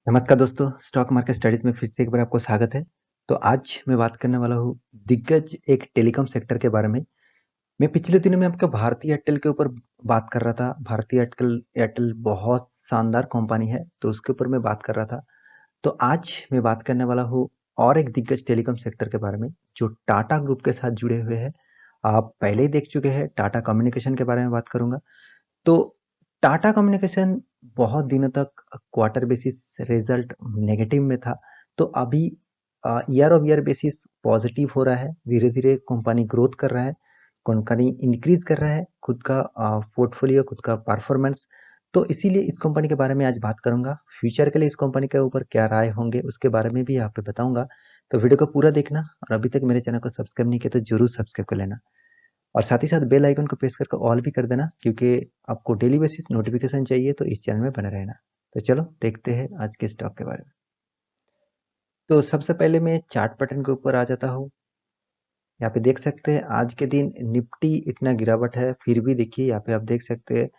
नमस्कार दोस्तों, stock market studies में फिर से एक बार आपको स्वागत है। तो आज मैं बात करने वाला हूँ दिग्गज एक टेलीकॉम सेक्टर के बारे में। मैं पिछले दिनों में आपका भारतीय एयरटेल के ऊपर बात कर रहा था। भारतीय एयरटेल एयरटेल बहुत शानदार कंपनी है, तो उसके ऊपर मैं बात कर रहा था। तो आज मैं बात करने वाला हूँ और एक दिग्गज टेलीकॉम सेक्टर के बारे में, जो टाटा ग्रुप के साथ जुड़े हुए हैं। आप पहले ही देख चुके हैं, टाटा कम्युनिकेशन के बारे में बात करूंगा। तो टाटा कम्युनिकेशन बहुत दिनों तक क्वार्टर बेसिस रिजल्ट नेगेटिव में था। तो अभी year of year basis positive हो रहा है। धीरे धीरे कंपनी ग्रोथ कर रहा है, कंपनी इंक्रीज कर रहा है खुद का पोर्टफोलियो, खुद का परफॉर्मेंस। तो इसीलिए इस कंपनी के बारे में आज बात करूंगा। फ्यूचर के लिए इस कंपनी के ऊपर क्या राय होंगे उसके बारे में भी यहाँ पे बताऊंगा। तो वीडियो को पूरा देखना, और अभी तक मेरे चैनल को सब्सक्राइब नहीं किया तो जरूर सब्सक्राइब कर लेना, और साथ ही साथ बेल आइकन को प्रेस करके ऑल भी कर देना, क्योंकि आपको डेली बेसिस नोटिफिकेशन चाहिए तो इस चैनल में बने रहना। तो चलो देखते हैं आज के स्टॉक के बारे में। तो सबसे पहले मैं चार्ट पैटर्न के ऊपर आ जाता हूँ। यहाँ पे देख सकते हैं आज के दिन निफ्टी इतना गिरावट है, फिर भी देखिए यहाँ पे आप देख सकते हैं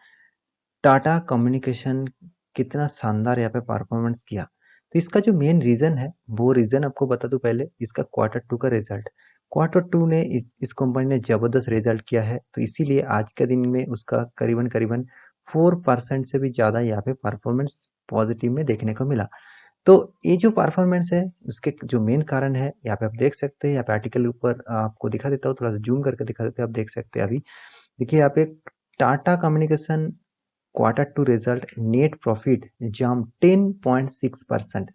टाटा कम्युनिकेशन कितना शानदार यहाँ पे परफॉर्मेंस किया। तो इसका जो मेन रीजन है, वो रीजन आपको बता दूं पहले, इसका क्वार्टर टू का रिजल्ट। क्वार्टर टू ने इस कंपनी ने जबरदस्त रिजल्ट किया है, तो इसीलिए आज के दिन में उसका करीबन करीबन 4% से भी ज्यादा यहाँ पे परफॉर्मेंस पॉजिटिव में देखने को मिला। तो ये जो परफॉर्मेंस है, उसके जो मेन कारण है यहाँ पे आप देख सकते हैं। यहाँ पे आर्टिकल के ऊपर आपको दिखा देता हूँ, थोड़ा सा जूम करके दिखा देते हैं। आप देख सकते हैं अभी, देखिए यहाँ पे Tata communication quarter two result net profit जम 10.6%।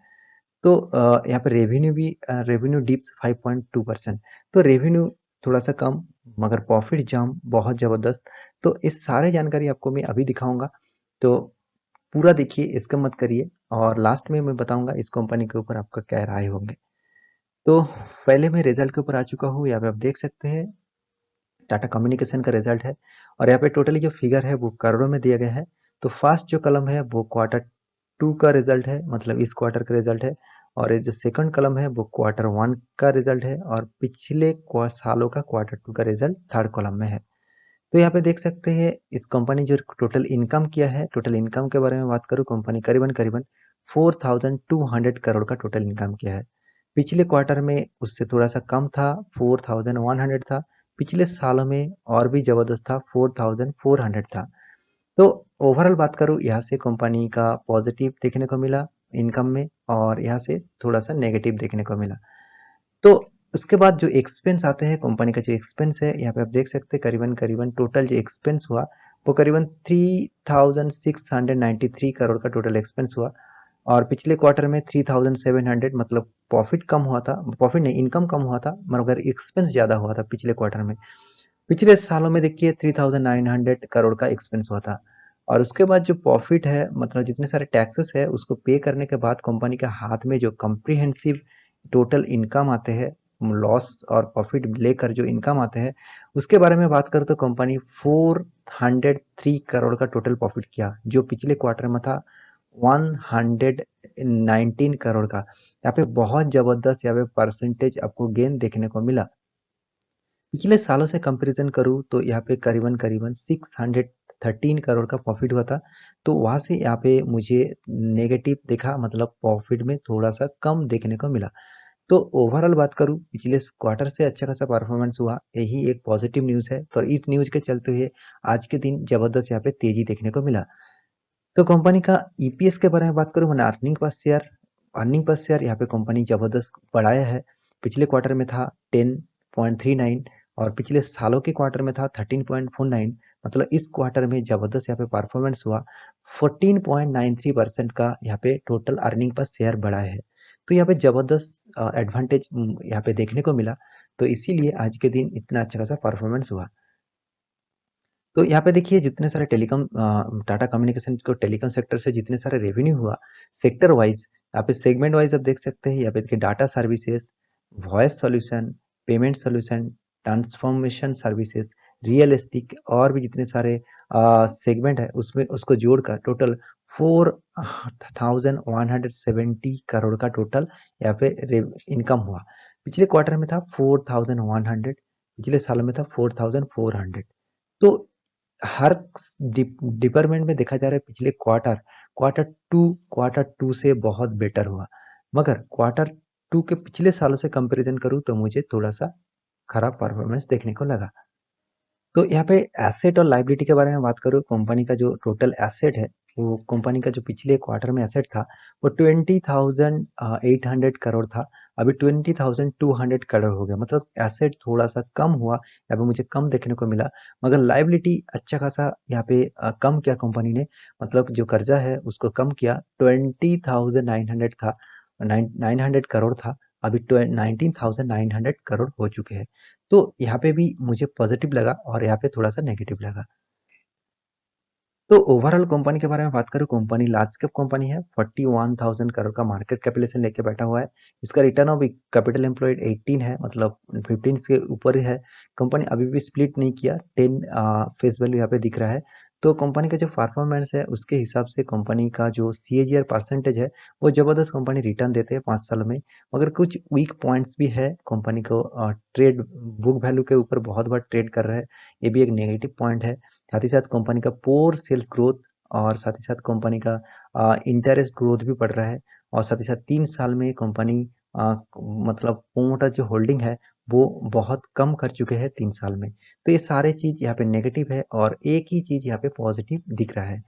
तो यहाँ पे रेवेन्यू भी रेवेन्यू डिप्स 5.2%। तो रेवेन्यू थोड़ा सा कम, मगर प्रॉफिट जम बहुत जबरदस्त। तो इस सारे जानकारी आपको मैं अभी दिखाऊंगा, तो पूरा देखिए, इसका मत करिए। और लास्ट में मैं बताऊंगा इस कंपनी के ऊपर आपका क्या राय होंगे। तो पहले मैं रिजल्ट के ऊपर आ चुका हूँ। यहाँ पे आप देख सकते हैं टाटा कम्युनिकेशन का रिजल्ट है, और यहाँ पे टोटली जो फिगर है वो करोड़ों में दिया गया है। तो फर्स्ट जो कलम है वो क्वार्टर टू का रिजल्ट है, मतलब इस क्वार्टर का रिजल्ट है। और ये जो सेकंड कलम है वो क्वार्टर वन का रिजल्ट है, और पिछले सालों का क्वार्टर टू का रिजल्ट थर्ड कॉलम में है। तो यहाँ पे देख सकते हैं इस कंपनी जो टोटल इनकम किया है, टोटल इनकम के बारे में बात करूँ, कंपनी करीबन करीबन 4200 करोड़ का टोटल इनकम किया है। पिछले क्वार्टर में उससे थोड़ा सा कम था, 4100 था। पिछले सालों में और भी जबरदस्त था, 4400 था। तो ओवरऑल बात करूँ, यहाँ से कंपनी का पॉजिटिव देखने को मिला इनकम में, और यहाँ से थोड़ा सा नेगेटिव देखने को मिला। तो उसके बाद जो एक्सपेंस आते हैं, कंपनी का जो एक्सपेंस है, यहाँ पे आप देख सकते हैं करीबन करीबन टोटल जो एक्सपेंस हुआ वो करीबन 3693 करोड़ का टोटल एक्सपेंस हुआ। और पिछले क्वार्टर में 3700, मतलब प्रॉफिट कम हुआ था, प्रॉफिट नहीं, इनकम कम हुआ था, मगर एक्सपेंस ज़्यादा हुआ था पिछले क्वार्टर में। पिछले सालों में देखिए 3900 करोड़ का एक्सपेंस हुआ था। और उसके बाद जो प्रॉफिट है, मतलब जितने सारे टैक्सेस है उसको पे करने के बाद कंपनी के हाथ में जो कम्प्रीहेंसिव टोटल इनकम आते हैं, लॉस और प्रॉफिट लेकर जो इनकम आते हैं, उसके बारे में बात करें तो कंपनी 403 करोड़ का टोटल प्रॉफिट किया, जो पिछले क्वार्टर में था 119 करोड़ का। यहाँ पे बहुत जबरदस्त यहाँ पे परसेंटेज आपको गेन देखने को मिला। पिछले सालों से कंपैरिजन करूँ तो यहाँ पे करीबन करीबन 613 करोड़ का प्रॉफिट हुआ था। तो वहाँ से यहाँ पे मुझे नेगेटिव देखा, मतलब प्रॉफिट में थोड़ा सा कम देखने को मिला। तो ओवरऑल बात करूँ, पिछले क्वार्टर से अच्छा खासा परफॉर्मेंस हुआ, यही एक पॉजिटिव न्यूज़ है। तो इस न्यूज़ के चलते हुए आज के दिन जबरदस्त यहाँ पे तेजी देखने को मिला। तो कंपनी का ईपीएस के बारे में बात करूँ, मैंने अर्निंग पर शेयर यहाँ पे कंपनी जबरदस्त बढ़ाया है। पिछले क्वार्टर में था 10.39, और पिछले सालों के क्वार्टर में था 13.49। मतलब इस क्वार्टर में जबरदस्त यहाँ पे परफॉर्मेंस हुआ, 14.93% का यहाँ पे टोटल अर्निंग पर शेयर बढ़ा है। तो यहाँ पे जबरदस्त एडवांटेज यहाँ पे देखने को मिला। तो इसीलिए आज के दिन इतना अच्छा खासा परफॉर्मेंस हुआ। तो यहाँ पे देखिए जितने सारे टेलीकॉम टाटा कम्युनिकेशन को टेलीकॉम सेक्टर से जितने सारे रेवेन्यू हुआ, सेक्टर वाइज, यहाँ पे सेगमेंट वाइज आप देख सकते हैं। यहाँ पे देखिए data services, voice solution, payment solution, transformation services, real estate, और भी जितने सारे सेगमेंट है उसमें उसको जोड़कर टोटल 4170 करोड़ का टोटल यहाँ पे इनकम हुआ। पिछले क्वार्टर में था 4100, पिछले साल में था 4400। तो हर डिपार्टमेंट में देखा जा रहा है, पिछले क्वार्टर क्वार्टर टू से बहुत बेटर हुआ, मगर क्वार्टर टू के पिछले सालों से कंपैरिजन करूँ तो मुझे थोड़ा-सा खराब परफॉर्मेंस देखने को लगा। तो यहाँ पे एसेट और लायबिलिटी के बारे में बात करूँ, कंपनी का जो टोटल एसेट है, वो कंपनी का जो पिछले क्वार्टर में एसेट था, वो 20,800 करोड़ था, अभी 20,200 करोड़ हो गया। मतलब एसेट थोड़ा-सा कम हुआ, यहाँ पे मुझे कम देखने को मिला, मगर लायबिलिटी अच्छा खासा यहाँ पे कम किया कंपनी ने, मतलब जो कर्जा है उसको कम किया। 20,900 था, 900 करोड़ था, अभी 19,900 करोड़ हो चुके हैं। तो यहाँ पे भी मुझे पॉजिटिव लगा और यहाँ पे थोड़ा-सा नेगेटिव लगा। तो ओवरऑल कंपनी के बारे में बात करूँ, कंपनी लार्ज कैप कंपनी है, 41,000 करोड़ का मार्केट कैपिटलाइजेशन लेके बैठा हुआ है। इसका रिटर्न ऑफ कैपिटल एम्प्लॉयड 18 है, मतलब 15 के ऊपर ही है। कंपनी अभी भी स्प्लिट नहीं किया, 10 फेस वैल्यू यहाँ पे दिख रहा है। तो कंपनी का जो परफॉर्मेंस है उसके हिसाब से कंपनी का जो सीएजीआर परसेंटेज है, वो जबरदस्त कंपनी रिटर्न देते हैं 5 सालों में। मगर कुछ वीक पॉइंट्स भी है, कंपनी को ट्रेड बुक वैल्यू के ऊपर बहुत बार ट्रेड कर रहा है, ये भी एक नेगेटिव पॉइंट है। साथ ही साथ कंपनी का पोर सेल्स ग्रोथ और साथ ही साथ कंपनी का इंटरेस्ट ग्रोथ भी बढ़ रहा है, और साथ ही साथ 3 साल में कंपनी मतलब प्रोमोटर जो होल्डिंग है वो बहुत कम कर चुके हैं 3 साल में। तो ये सारे चीज़ यहाँ पे नेगेटिव है और एक ही चीज़ यहाँ पे पॉजिटिव दिख रहा है।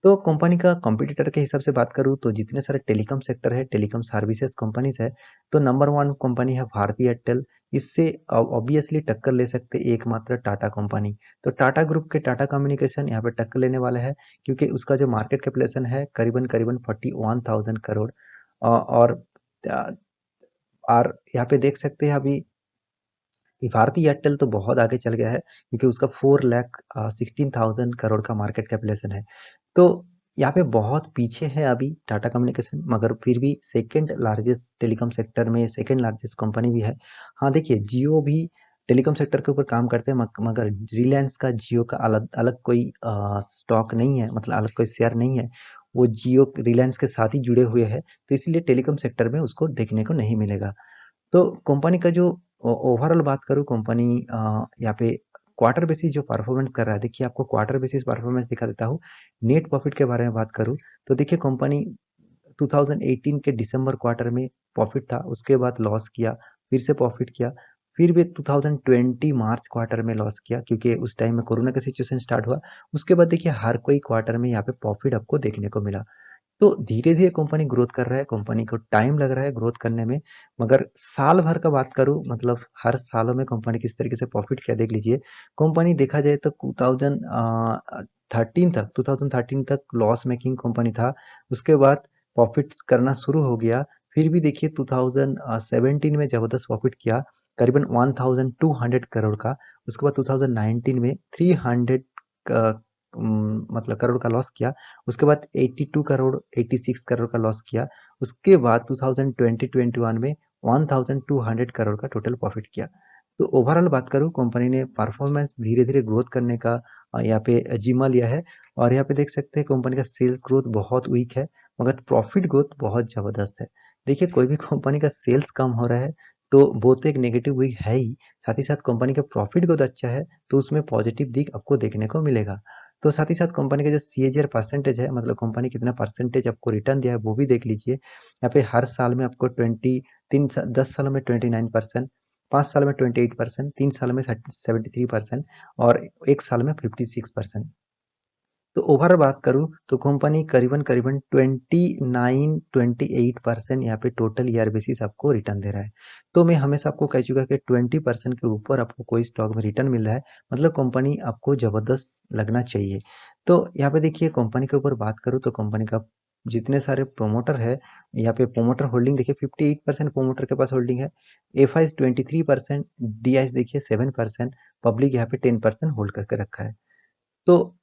तो कंपनी का कॉम्पिटिटर के हिसाब से बात करूँ तो जितने सारे टेलीकॉम सेक्टर है, टेलीकॉम सर्विसेज कंपनीज है, तो नंबर वन कंपनी है भारती एयरटेल। इससे ऑब्वियसली टक्कर ले सकते एकमात्र टाटा कंपनी। तो टाटा ग्रुप के टाटा कम्युनिकेशन यहाँ पे टक्कर लेने वाला है, क्योंकि उसका जो मार्केट कैपिटलाइजेशन है करीबन करीबन 41,000 करोड़। और यहाँ पे देख सकते हैं अभी भारती एयरटेल तो बहुत आगे चल गया है, क्योंकि उसका 4,16,000 करोड़ का मार्केट कैपिटलाइजेशन है। तो यहाँ पे बहुत पीछे है अभी टाटा कम्युनिकेशन, मगर फिर भी सेकंड लार्जेस्ट टेलीकॉम सेक्टर में सेकंड लार्जेस्ट कंपनी भी है। हाँ देखिए, जियो भी टेलीकॉम सेक्टर के ऊपर काम करते हैं, मगर रिलायंस का जियो का अलग अलग कोई स्टॉक नहीं है, मतलब अलग कोई शेयर नहीं है। वो जियो रिलायंस के साथ ही जुड़े हुए हैं, तो इसलिए टेलीकॉम सेक्टर में उसको देखने को नहीं मिलेगा। तो कंपनी का जो ओवरऑल बात करूँ, कंपनी यहाँ पे क्वार्टर बेसिस जो परफॉर्मेंस कर रहा है, देखिए आपको क्वार्टर बेसिस परफॉर्मेंस दिखा देता हूँ। नेट प्रॉफिट के बारे में बात करूँ तो देखिए कंपनी 2018 के दिसंबर क्वार्टर में प्रॉफिट था, उसके बाद लॉस किया, फिर से प्रॉफिट किया, फिर भी 2020 मार्च क्वार्टर में लॉस किया, क्योंकि उस टाइम में कोरोना का सिचुएशन स्टार्ट हुआ। उसके बाद देखिए हर कोई क्वार्टर में यहाँ पे प्रॉफिट आपको देखने को मिला। तो धीरे-धीरे कंपनी ग्रोथ कर रहा है, कंपनी को टाइम लग रहा है ग्रोथ करने में, मगर साल भर का बात करूँ, मतलब हर सालों में कंपनी किस तरीके से प्रॉफिट किया देख लीजिए। कंपनी देखा जाए तो 2013 तक लॉस मेकिंग कंपनी था, उसके बाद प्रॉफिट करना शुरू हो गया, फिर भी देखिए 2017 में ज़बरदस्त प्रॉफिट किया, करीबन 1200 करोड़ का, उसके बाद 2019 में 300 मतलब करोड़ का लॉस किया, उसके बाद 82 करोड़ 86 करोड़ का लॉस किया, उसके बाद 2020-21 में 1200 करोड़ का टोटल प्रॉफिट किया। तो ओवरऑल बात करूँ, कंपनी ने परफॉर्मेंस धीरे-धीरे ग्रोथ करने का यहाँ पे जिम्मा लिया है, और यहाँ पे देख सकते हैं कंपनी का सेल्स ग्रोथ बहुत वीक है, मगर प्रॉफिट ग्रोथ बहुत ज़बरदस्त है। देखिए कोई भी कंपनी का सेल्स कम हो रहा है तो वो तो एक नेगेटिव वीक है ही, साथ ही साथ कंपनी का प्रॉफिट ग्रोथ अच्छा है तो उसमें पॉजिटिव दिख आपको देखने को मिलेगा। तो साथ ही साथ कंपनी का जो सीएजीआर परसेंटेज है, मतलब कंपनी कितना परसेंटेज आपको रिटर्न दिया है वो भी देख लीजिए। यहाँ पे हर साल में आपको 10 सालों में 29%, 5 साल में 28%, 3 साल में 73% और 1 साल में 56%। तो ओवरऑल बात करूँ तो कंपनी करीबन-करीबन 29-28% यहाँ पे टोटल ईयर बेसिस आपको रिटर्न दे रहा है। तो मैं हमेशा आपको कह चुका कि 20% के ऊपर आपको कोई स्टॉक में रिटर्न मिल रहा है, मतलब कंपनी आपको ज़बरदस्त लगना चाहिए। तो यहाँ पे देखिए कंपनी के ऊपर बात करूँ तो कंपनी का जितने सारे प्रोमोटर है, यहाँ पे प्रोमोटर होल्डिंग देखिए 58% प्रोमोटर के पास होल्डिंग है, एफआईज़ 23%, डीआईज़ देखिए 7%, पब्लिक यहाँ पे 10% होल्ड करके रखा है। तो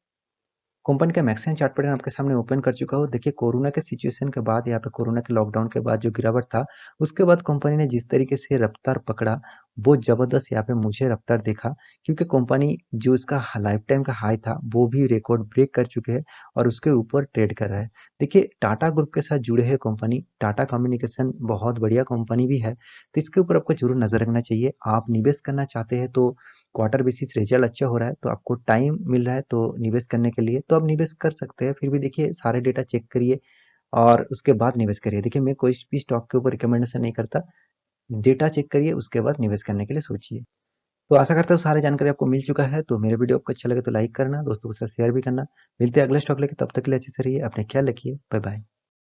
कंपनी का मैक्सिमम चार्ट पैटर्न आपके सामने ओपन कर चुका हूँ। देखिए कोरोना के सिचुएशन के बाद, यहाँ पे कोरोना के लॉकडाउन के बाद जो गिरावट था, उसके बाद कंपनी ने जिस तरीके से रफ्तार पकड़ा, वो ज़बरदस्त यहाँ पे मुझे रफ्तार दिखा, क्योंकि कंपनी जो इसका लाइफ टाइम का हाई था, वो भी रिकॉर्ड ब्रेक कर चुके हैं और उसके ऊपर ट्रेड कर रहा है। देखिए टाटा ग्रुप के साथ जुड़े हैं कंपनी, टाटा कम्युनिकेशन बहुत बढ़िया कंपनी भी है, तो इसके ऊपर आपको ज़रूर नज़र रखना चाहिए। आप निवेश करना चाहते हैं तो क्वार्टर बेसिस रिजल्ट अच्छा हो रहा है, तो आपको टाइम मिल रहा है तो निवेश करने के लिए, तो आप निवेश कर सकते हैं। फिर भी देखिए सारे डेटा चेक करिए और उसके बाद निवेश करिए। देखिए मैं कोई भी स्टॉक के ऊपर रिकमेंडेशन नहीं करता, डेटा चेक करिए उसके बाद निवेश करने के लिए सोचिए। तो आशा करता हूँ सारी जानकारी आपको मिल चुका है। तो मेरे वीडियो आपको अच्छा लगे तो लाइक करना, दोस्तों के साथ शेयर भी करना। मिलते हैं अगले स्टॉक लेके, तब तक के लिए अच्छे से रहिए, अपने ख्याल रखिए, बाय बाय।